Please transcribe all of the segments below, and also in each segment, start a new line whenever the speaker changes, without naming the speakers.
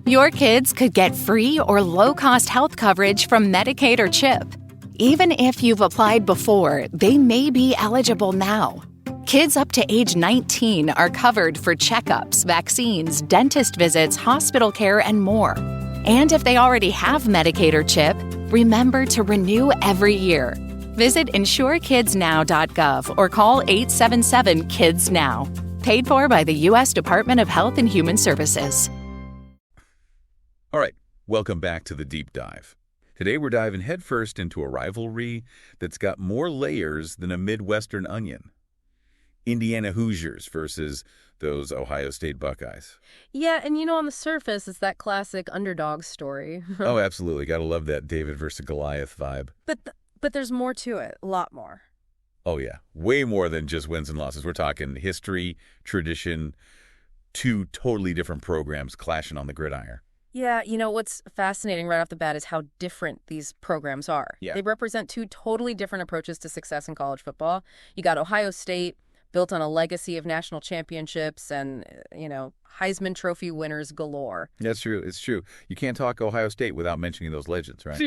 Your kids could get free or low-cost health coverage from Medicaid or CHIP. Even if you've applied before, they may be eligible now. Kids up to age 19 are covered for checkups, vaccines, dentist visits, hospital care, and more. And if they already have Medicaid or CHIP, remember to renew every year. Visit insurekidsnow.gov or call 877-KIDS-NOW. Paid for by the U.S. Department of Health and Human Services.
All right, welcome back to the Deep Dive. Today we're diving headfirst into a rivalry that's got more layers than a Midwestern onion. Indiana Hoosiers versus those Ohio State Buckeyes.
Yeah, and on the surface, it's that classic underdog story.
Oh, absolutely. Gotta love that David versus Goliath vibe.
But there's more to it, a lot more.
Oh, yeah. Way more than just wins and losses. We're talking history, tradition, two totally different programs clashing on the gridiron.
Yeah, what's fascinating right off the bat is how different these programs are.
Yeah.
They represent two totally different approaches to success in college football. You got Ohio State, built on a legacy of national championships and, Heisman Trophy winners galore.
That's true. It's true. You can't talk Ohio State without mentioning those legends, right?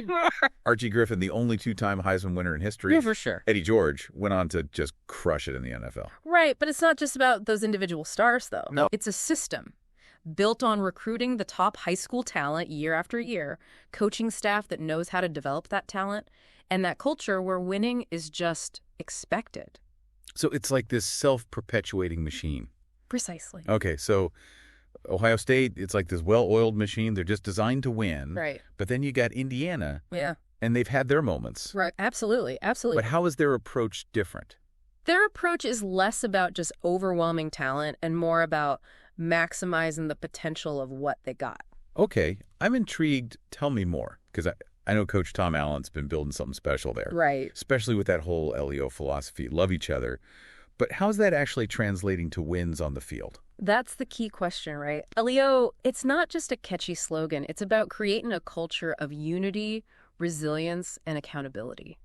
Archie Griffin, the only two-time Heisman winner in history.
Yeah, for sure.
Eddie George went on to just crush it in the NFL.
Right, but it's not just about those individual stars, though.
No.
It's a system built on recruiting the top high school talent year after year, coaching staff that knows how to develop that talent, and that culture where winning is just expected.
So it's like this self-perpetuating machine.
Precisely.
Okay, so Ohio State, it's like this well-oiled machine. They're just designed to win.
Right.
But then you got Indiana.
Yeah.
And they've had their moments.
Right. Absolutely. Absolutely.
But how is their approach different?
Their approach is less about just overwhelming talent and more about maximizing the potential of what they got.
Okay, I'm intrigued. Tell me more, because I know Coach Tom Allen's been building something special there.
Right.
Especially with that whole LEO philosophy, love each other. But how's that actually translating to wins on the field?
That's the key question, right? LEO, it's not just a catchy slogan. It's about creating a culture of unity, resilience, and accountability.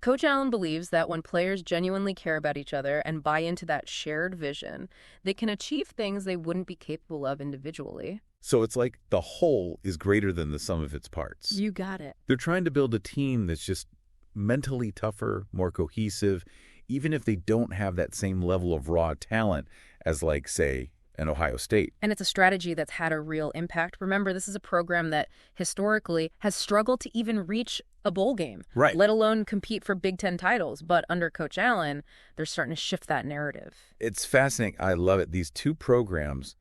Coach Allen believes that when players genuinely care about each other and buy into that shared vision, they can achieve things they wouldn't be capable of individually.
So it's like the whole is greater than the sum of its parts.
You got it.
They're trying to build a team that's just mentally tougher, more cohesive, even if they don't have that same level of raw talent as, like, say, an Ohio State.
And it's a strategy that's had a real impact. Remember, this is a program that historically has struggled to even reach a bowl game,
right,
let alone compete for Big Ten titles. But under Coach Allen, they're starting to shift that narrative.
It's fascinating. I love it. These two programs,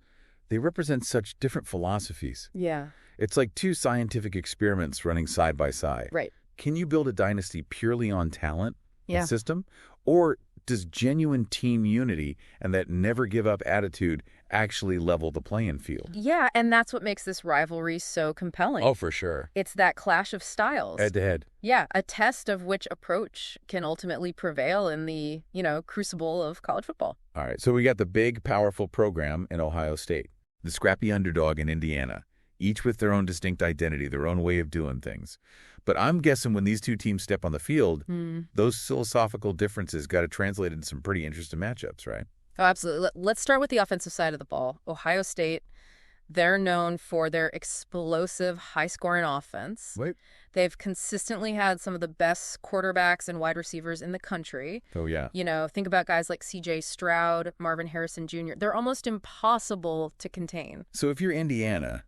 they represent such different philosophies.
Yeah.
It's like two scientific experiments running side by side.
Right.
Can you build a dynasty purely on talent
and
system? Or does genuine team unity and that never-give-up attitude actually level the playing field?
Yeah, and that's what makes this rivalry so compelling.
Oh, for sure.
It's that clash of styles.
Head-to-head.
Yeah, a test of which approach can ultimately prevail in the, crucible of college football.
All right, so we got the big, powerful program in Ohio State, the scrappy underdog in Indiana, each with their own distinct identity, their own way of doing things. But I'm guessing when these two teams step on the field, those philosophical differences got to translate into some pretty interesting matchups, right?
Oh, absolutely. Let's start with the offensive side of the ball. Ohio State, they're known for their explosive, high-scoring offense.
Wait.
They've consistently had some of the best quarterbacks and wide receivers in the country.
Oh, yeah.
Think about guys like C.J. Stroud, Marvin Harrison Jr. They're almost impossible to contain.
So if you're Indiana,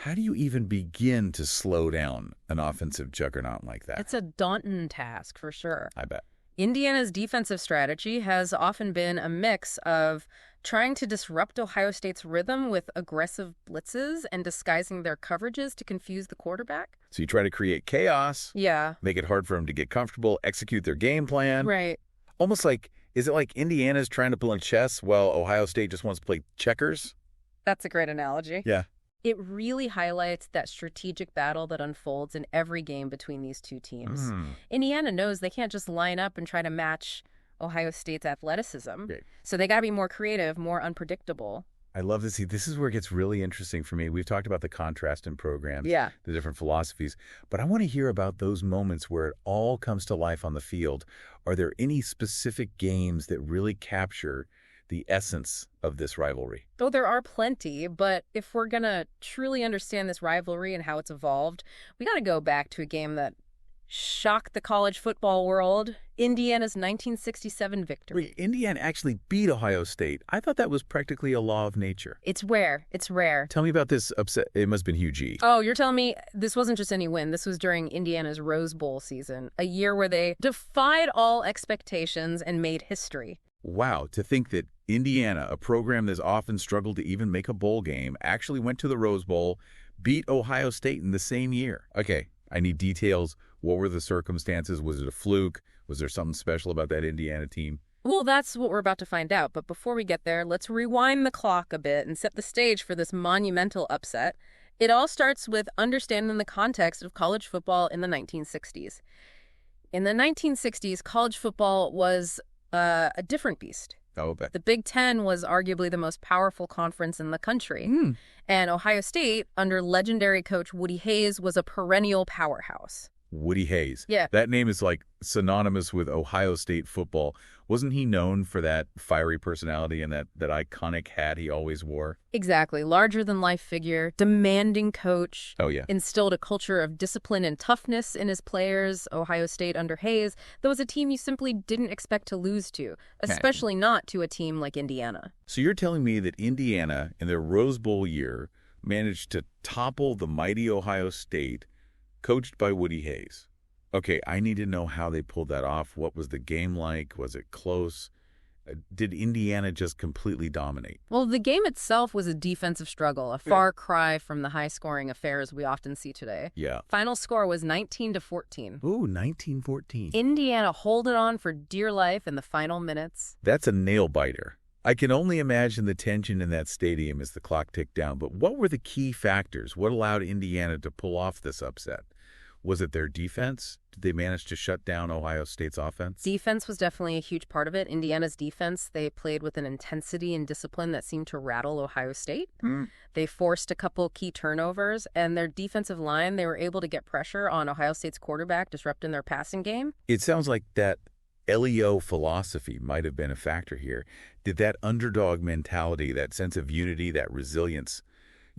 how do you even begin to slow down an offensive juggernaut like that?
It's a daunting task, for sure.
I bet.
Indiana's defensive strategy has often been a mix of trying to disrupt Ohio State's rhythm with aggressive blitzes and disguising their coverages to confuse the quarterback.
So you try to create chaos.
Yeah.
Make it hard for them to get comfortable, execute their game plan.
Right.
Almost like, is it like Indiana's trying to play chess while Ohio State just wants to play checkers?
That's a great analogy.
Yeah.
It really highlights that strategic battle that unfolds in every game between these two teams. Indiana knows they can't just line up and try to match Ohio State's athleticism.
Great.
So they got to be more creative, more unpredictable.
I love to see. This is where it gets really interesting for me. We've talked about the contrast in programs, the different philosophies, but I want to hear about those moments where it all comes to life on the field. Are there any specific games that really capture the essence of this rivalry?
Oh, there are plenty, but if we're going to truly understand this rivalry and how it's evolved, we got to go back to a game that shocked the college football world, Indiana's 1967 victory.
Wait, Indiana actually beat Ohio State. I thought that was practically a law of nature.
It's rare. It's rare.
Tell me about this upset. It must have been huge.
Oh, you're telling me this wasn't just any win. This was during Indiana's Rose Bowl season, a year where they defied all expectations and made history.
Wow, to think that Indiana, a program that's often struggled to even make a bowl game, actually went to the Rose Bowl, beat Ohio State in the same year. Okay, I need details. What were the circumstances? Was it a fluke? Was there something special about that Indiana team?
Well, that's what we're about to find out. But before we get there, let's rewind the clock a bit and set the stage for this monumental upset. It all starts with understanding the context of college football in the 1960s. In the 1960s, college football was a different beast.
Oh, but
The Big Ten was arguably the most powerful conference in the country. And Ohio State, under legendary coach Woody Hayes, was a perennial powerhouse.
Woody Hayes.
Yeah.
That name is like synonymous with Ohio State football. Wasn't he known for that fiery personality and that iconic hat he always wore?
Exactly. Larger-than-life figure, demanding coach.
Oh, yeah.
Instilled a culture of discipline and toughness in his players. Ohio State under Hayes, that was a team you simply didn't expect to lose to, especially not to a team like Indiana.
So you're telling me that Indiana, in their Rose Bowl year, managed to topple the mighty Ohio State, coached by Woody Hayes. Okay, I need to know how they pulled that off. What was the game like? Was it close? Did Indiana just completely dominate?
Well, the game itself was a defensive struggle, a far cry from the high-scoring affairs we often see today.
Yeah.
Final score was 19-14.
Ooh, 1914.
Indiana holding on for dear life in the final minutes.
That's a nail-biter. I can only imagine the tension in that stadium as the clock ticked down. But what were the key factors? What allowed Indiana to pull off this upset? Was it their defense? Did they manage to shut down Ohio State's offense?
Defense was definitely a huge part of it. Indiana's defense, they played with an intensity and discipline that seemed to rattle Ohio State. They forced a couple key turnovers, and their defensive line, they were able to get pressure on Ohio State's quarterback, disrupting their passing game.
It sounds like that LEO philosophy might have been a factor here. Did that underdog mentality, that sense of unity, that resilience,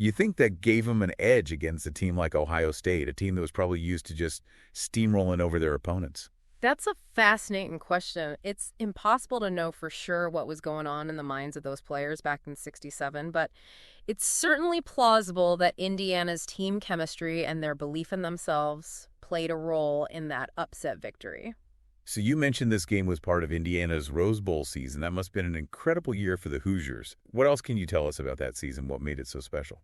you think that gave them an edge against a team like Ohio State, a team that was probably used to just steamrolling over their opponents?
That's a fascinating question. It's impossible to know for sure what was going on in the minds of those players back in '67, but it's certainly plausible that Indiana's team chemistry and their belief in themselves played a role in that upset victory.
So you mentioned this game was part of Indiana's Rose Bowl season. That must have been an incredible year for the Hoosiers. What else can you tell us about that season? What made it so special?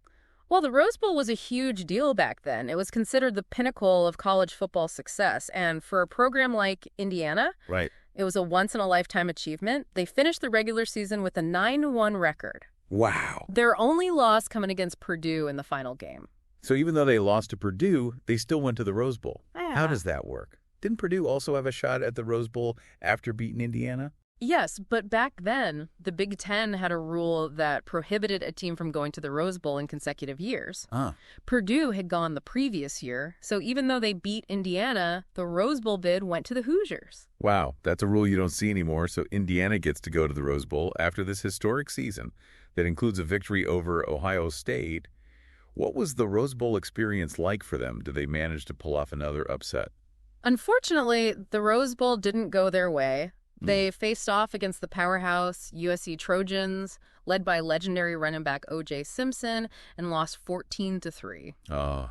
Well, the Rose Bowl was a huge deal back then. It was considered the pinnacle of college football success. And for a program like Indiana,
Right.
it was a once-in-a-lifetime achievement. They finished the regular season with a 9-1 record.
Wow.
Their only loss coming against Purdue in the final game.
So even though they lost to Purdue, they still went to the Rose Bowl.
Yeah.
How does that work? Didn't Purdue also have a shot at the Rose Bowl after beating Indiana?
Yes, but back then, the Big Ten had a rule that prohibited a team from going to the Rose Bowl in consecutive years. Purdue had gone the previous year, so even though they beat Indiana, the Rose Bowl bid went to the Hoosiers.
Wow, that's a rule you don't see anymore, so Indiana gets to go to the Rose Bowl after this historic season that includes a victory over Ohio State. What was the Rose Bowl experience like for them? Did they manage to pull off another upset?
Unfortunately, the Rose Bowl didn't go their way. They faced off against the powerhouse USC Trojans, led by legendary running back O.J. Simpson, and lost 14-3.
Oh,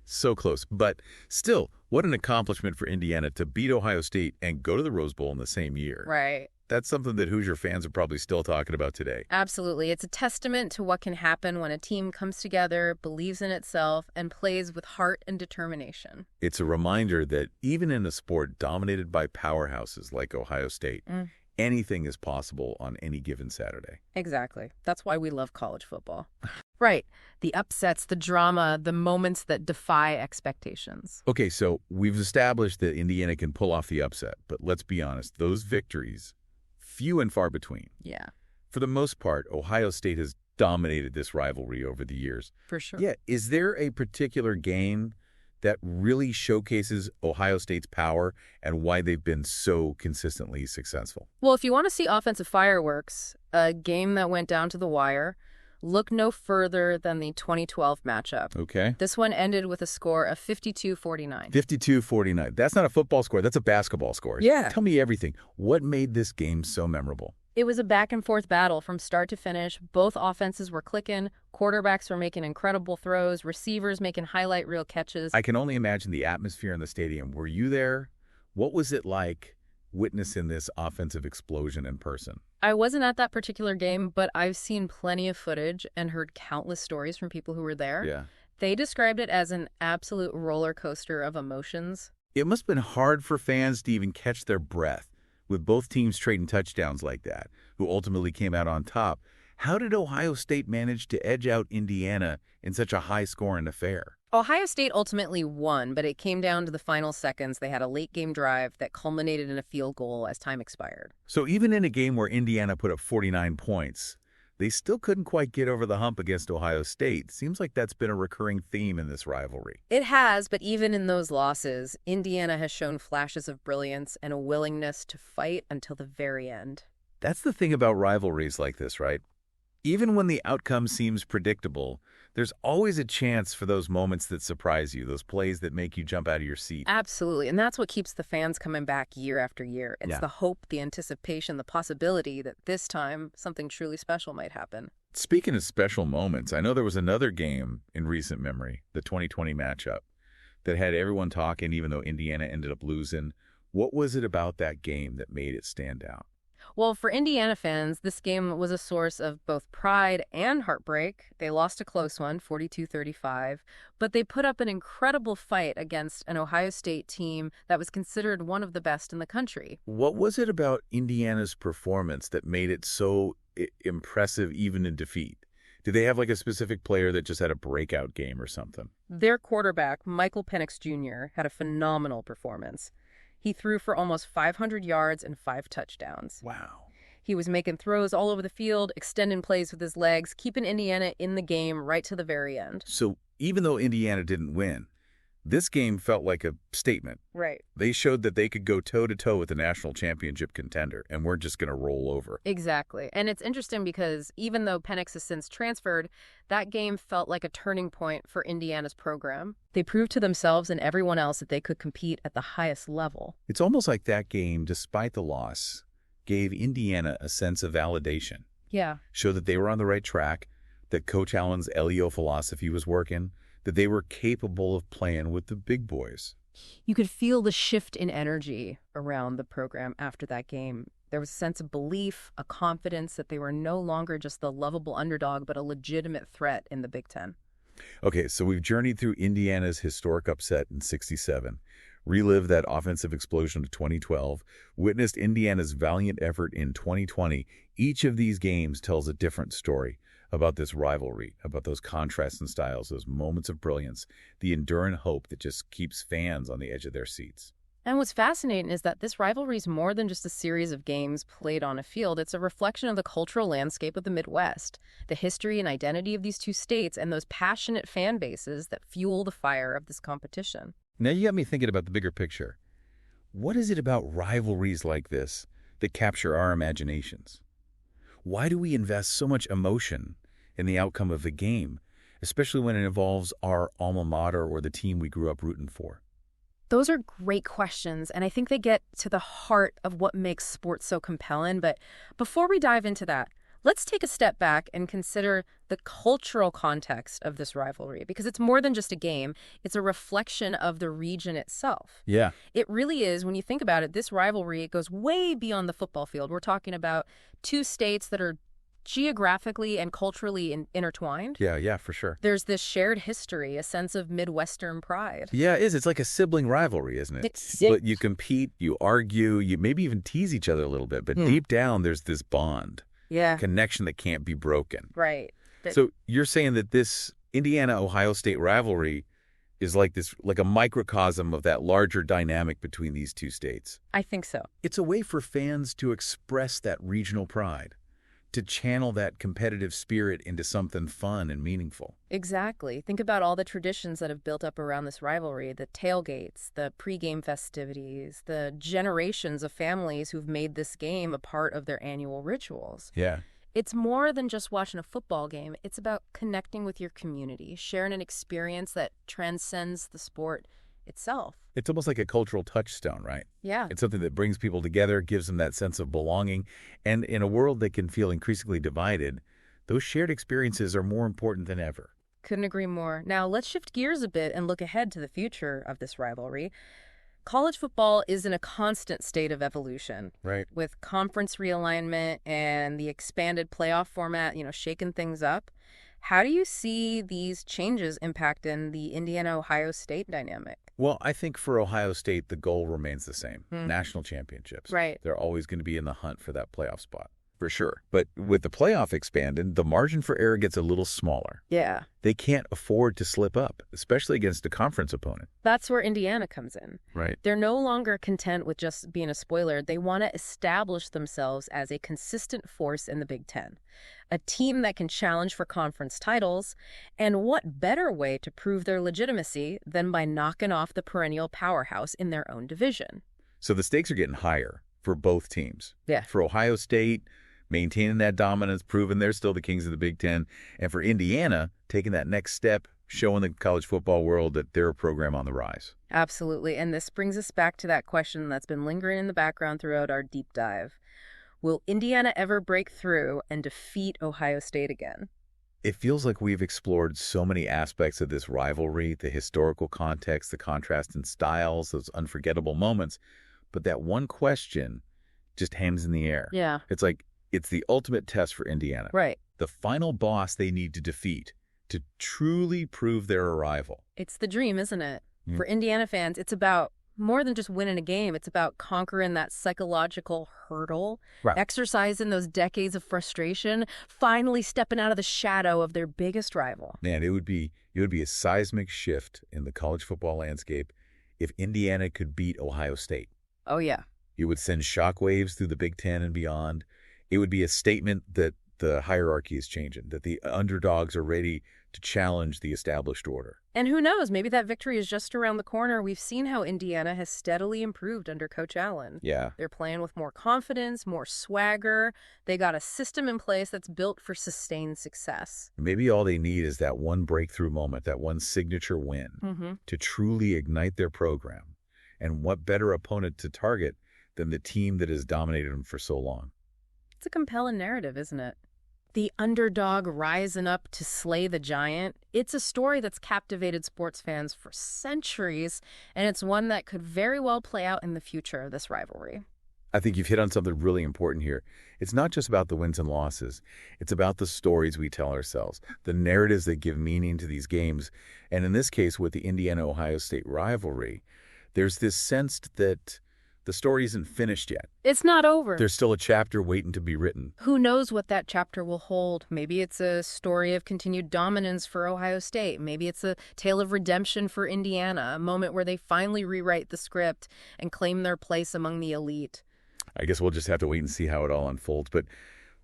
so close. But still, what an accomplishment for Indiana to beat Ohio State and go to the Rose Bowl in the same year.
Right.
That's something that Hoosier fans are probably still talking about today.
Absolutely. It's a testament to what can happen when a team comes together, believes in itself, and plays with heart and determination.
It's a reminder that even in a sport dominated by powerhouses like Ohio State, anything is possible on any given Saturday.
Exactly. That's why we love college football. Right. The upsets, the drama, the moments that defy expectations.
Okay, so we've established that Indiana can pull off the upset, but let's be honest, those victories, few and far between.
Yeah.
For the most part, Ohio State has dominated this rivalry over the years.
For sure.
Yeah, is there a particular game that really showcases Ohio State's power and why they've been so consistently successful?
Well, if you want to see offensive fireworks, a game that went down to the wire, look no further than the 2012 matchup.
Okay.
This one ended with a score of 52-49.
52-49. That's not a football score. That's a basketball score.
Yeah.
Tell me everything. What made this game so memorable?
It was a back-and-forth battle from start to finish. Both offenses were clicking. Quarterbacks were making incredible throws. Receivers making highlight reel catches.
I can only imagine the atmosphere in the stadium. Were you there? What was it like witnessing this offensive explosion in person?
I wasn't at that particular game, but I've seen plenty of footage and heard countless stories from people who were there.
Yeah.
They described it as an absolute roller coaster of emotions.
It must have been hard for fans to even catch their breath with both teams trading touchdowns like that, who ultimately came out on top. How did Ohio State manage to edge out Indiana in such a high-scoring affair?
Ohio State ultimately won, but it came down to the final seconds. They had a late-game drive that culminated in a field goal as time expired.
So even in a game where Indiana put up 49 points, they still couldn't quite get over the hump against Ohio State. Seems like that's been a recurring theme in this rivalry.
It has, but even in those losses, Indiana has shown flashes of brilliance and a willingness to fight until the very end.
That's the thing about rivalries like this, right? Even when the outcome seems predictable, there's always a chance for those moments that surprise you, those plays that make you jump out of your seat.
Absolutely, and that's what keeps the fans coming back year after year. It's
Yeah.
the hope, the anticipation, the possibility that this time something truly special might happen.
Speaking of special moments, I know there was another game in recent memory, the 2020 matchup, that had everyone talking even though Indiana ended up losing. What was it about that game that made it stand out?
Well, for Indiana fans, this game was a source of both pride and heartbreak. They lost a close one, 42-35, but they put up an incredible fight against an Ohio State team that was considered one of the best in the country.
What was it about Indiana's performance that made it so impressive even in defeat? Did they have like a specific player that just had a breakout game or something?
Their quarterback, Michael Penix Jr., had a phenomenal performance. He threw for almost 500 yards and 5 touchdowns.
Wow.
He was making throws all over the field, extending plays with his legs, keeping Indiana in the game right to the very end.
So even though Indiana didn't win, this game felt like a statement.
Right.
They showed that they could go toe-to-toe with a national championship contender and weren't just going to roll over.
Exactly. And it's interesting because even though Penix has since transferred, that game felt like a turning point for Indiana's program. They proved to themselves and everyone else that they could compete at the highest level.
It's almost like that game, despite the loss, gave Indiana a sense of validation.
Yeah.
Showed that they were on the right track, that Coach Allen's LEO philosophy was working, that they were capable of playing with the big boys.
You could feel the shift in energy around the program after that game. There was a sense of belief, a confidence that they were no longer just the lovable underdog, but a legitimate threat in the Big Ten.
Okay, so we've journeyed through Indiana's historic upset in '67, relived that offensive explosion of 2012, witnessed Indiana's valiant effort in 2020. Each of these games tells a different story about this rivalry, about those contrasts and styles, those moments of brilliance, the enduring hope that just keeps fans on the edge of their seats.
And what's fascinating is that this rivalry is more than just a series of games played on a field. It's a reflection of the cultural landscape of the Midwest, the history and identity of these two states, and those passionate fan bases that fuel the fire of this competition.
Now you got me thinking about the bigger picture. What is it about rivalries like this that capture our imaginations? Why do we invest so much emotion in the outcome of the game, especially when it involves our alma mater or the team we grew up rooting for?
Those are great questions, and I think they get to the heart of what makes sports so compelling. But before we dive into that, let's take a step back and consider the cultural context of this rivalry, because it's more than just a game. It's a reflection of the region itself.
Yeah.
It really is. When you think about it, this rivalry, it goes way beyond the football field. We're talking about two states that are geographically and culturally intertwined.
Yeah, for sure.
There's this shared history, a sense of Midwestern pride.
Yeah, it is. It's like a sibling rivalry, isn't it? But you compete, you argue, you maybe even tease each other a little bit, but deep down there's this bond.
Yeah.
Connection that can't be broken.
Right.
So you're saying that this Indiana-Ohio State rivalry is like a microcosm of that larger dynamic between these two states.
I think so.
It's a way for fans to express that regional pride, to channel that competitive spirit into something fun and meaningful.
Exactly. Think about all the traditions that have built up around this rivalry, the tailgates, the pregame festivities, the generations of families who've made this game a part of their annual rituals.
Yeah.
It's more than just watching a football game. It's about connecting with your community, sharing an experience that transcends the sport itself.
It's almost like a cultural touchstone, right?
Yeah.
It's something that brings people together, gives them that sense of belonging. And in a world that can feel increasingly divided, those shared experiences are more important than ever.
Couldn't agree more. Now, let's shift gears a bit and look ahead to the future of this rivalry. College football is in a constant state of evolution.
Right.
With conference realignment and the expanded playoff format, shaking things up. How do you see these changes impacting the Indiana-Ohio State dynamic?
Well, I think for Ohio State, the goal remains the same. National championships.
Right.
They're always going to be in the hunt for that playoff spot, for sure. But with the playoff expanded, the margin for error gets a little smaller.
Yeah.
They can't afford to slip up, especially against a conference opponent.
That's where Indiana comes in.
Right.
They're no longer content with just being a spoiler. They want to establish themselves as a consistent force in the Big Ten, a team that can challenge for conference titles. And what better way to prove their legitimacy than by knocking off the perennial powerhouse in their own division?
So the stakes are getting higher for both teams.
Yeah.
For Ohio State, maintaining that dominance, proving they're still the kings of the Big Ten. And for Indiana, taking that next step, showing the college football world that they're a program on the rise.
Absolutely. And this brings us back to that question that's been lingering in the background throughout our deep dive. Will Indiana ever break through and defeat Ohio State again?
It feels like we've explored so many aspects of this rivalry, the historical context, the contrast in styles, those unforgettable moments. But that one question just hangs in the air.
Yeah.
It's like, it's the ultimate test for Indiana.
Right.
The final boss they need to defeat to truly prove their arrival.
It's the dream, isn't it? For Indiana fans, it's about more than just winning a game. It's about conquering that psychological hurdle,
Right.
exercising those decades of frustration, finally stepping out of the shadow of their biggest rival.
Man, it would be a seismic shift in the college football landscape if Indiana could beat Ohio State.
Oh, yeah.
It would send shockwaves through the Big Ten and beyond. It would be a statement that the hierarchy is changing, that the underdogs are ready to challenge the established order.
And who knows, maybe that victory is just around the corner. We've seen how Indiana has steadily improved under Coach Allen.
Yeah.
They're playing with more confidence, more swagger. They got a system in place that's built for sustained success.
Maybe all they need is that one breakthrough moment, that one signature win to truly ignite their program. And what better opponent to target than the team that has dominated them for so long?
It's a compelling narrative, isn't it? The underdog rising up to slay the giant. It's a story that's captivated sports fans for centuries, and it's one that could very well play out in the future of this rivalry.
I think you've hit on something really important here. It's not just about the wins and losses. It's about the stories we tell ourselves, the narratives that give meaning to these games. And in this case, with the Indiana-Ohio State rivalry, there's this sense that the story isn't finished yet.
It's not over.
There's still a chapter waiting to be written.
Who knows what that chapter will hold? Maybe it's a story of continued dominance for Ohio State. Maybe it's a tale of redemption for Indiana, a moment where they finally rewrite the script and claim their place among the elite.
I guess we'll just have to wait and see how it all unfolds. But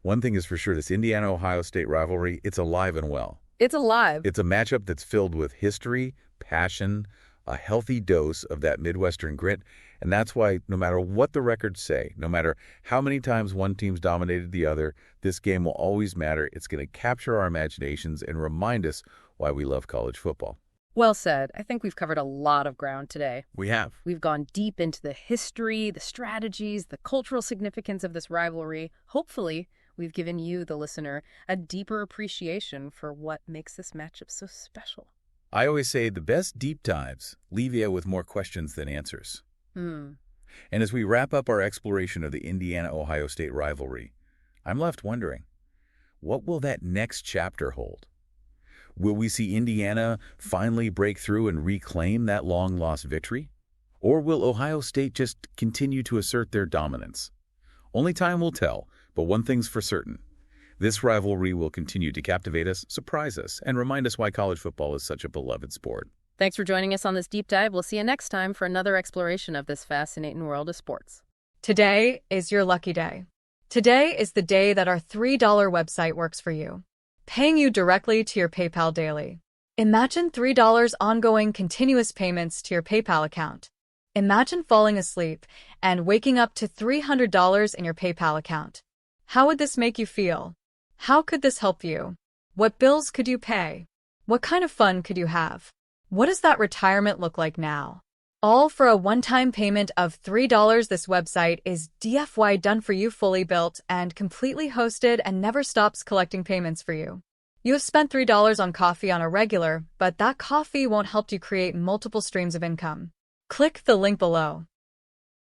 one thing is for sure, this Indiana-Ohio State rivalry, it's alive and well.
It's alive.
It's a matchup that's filled with history, passion, a healthy dose of that Midwestern grit. And that's why no matter what the records say, no matter how many times one team's dominated the other, this game will always matter. It's going to capture our imaginations and remind us why we love college football.
Well said. I think we've covered a lot of ground today.
We have.
We've gone deep into the history, the strategies, the cultural significance of this rivalry. Hopefully, we've given you, the listener, a deeper appreciation for what makes this matchup so special.
I always say the best deep dives leave you with more questions than answers. And as we wrap up our exploration of the Indiana-Ohio State rivalry, I'm left wondering, what will that next chapter hold? Will we see Indiana finally break through and reclaim that long-lost victory? Or will Ohio State just continue to assert their dominance? Only time will tell, but one thing's for certain. This rivalry will continue to captivate us, surprise us, and remind us why college football is such a beloved sport.
Thanks for joining us on this deep dive. We'll see you next time for another exploration of this fascinating world of sports.
Today is your lucky day. Today is the day that our $3 website works for you, paying you directly to your PayPal daily. Imagine $3 ongoing continuous payments to your PayPal account. Imagine falling asleep and waking up to $300 in your PayPal account. How would this make you feel? How could this help you? What bills could you pay? What kind of fun could you have? What does that retirement look like now? All for a one-time payment of $3. This website is DFY done for you, fully built and completely hosted, and never stops collecting payments for you. You have spent $3 on coffee on a regular, but that coffee won't help you create multiple streams of income. Click the link below.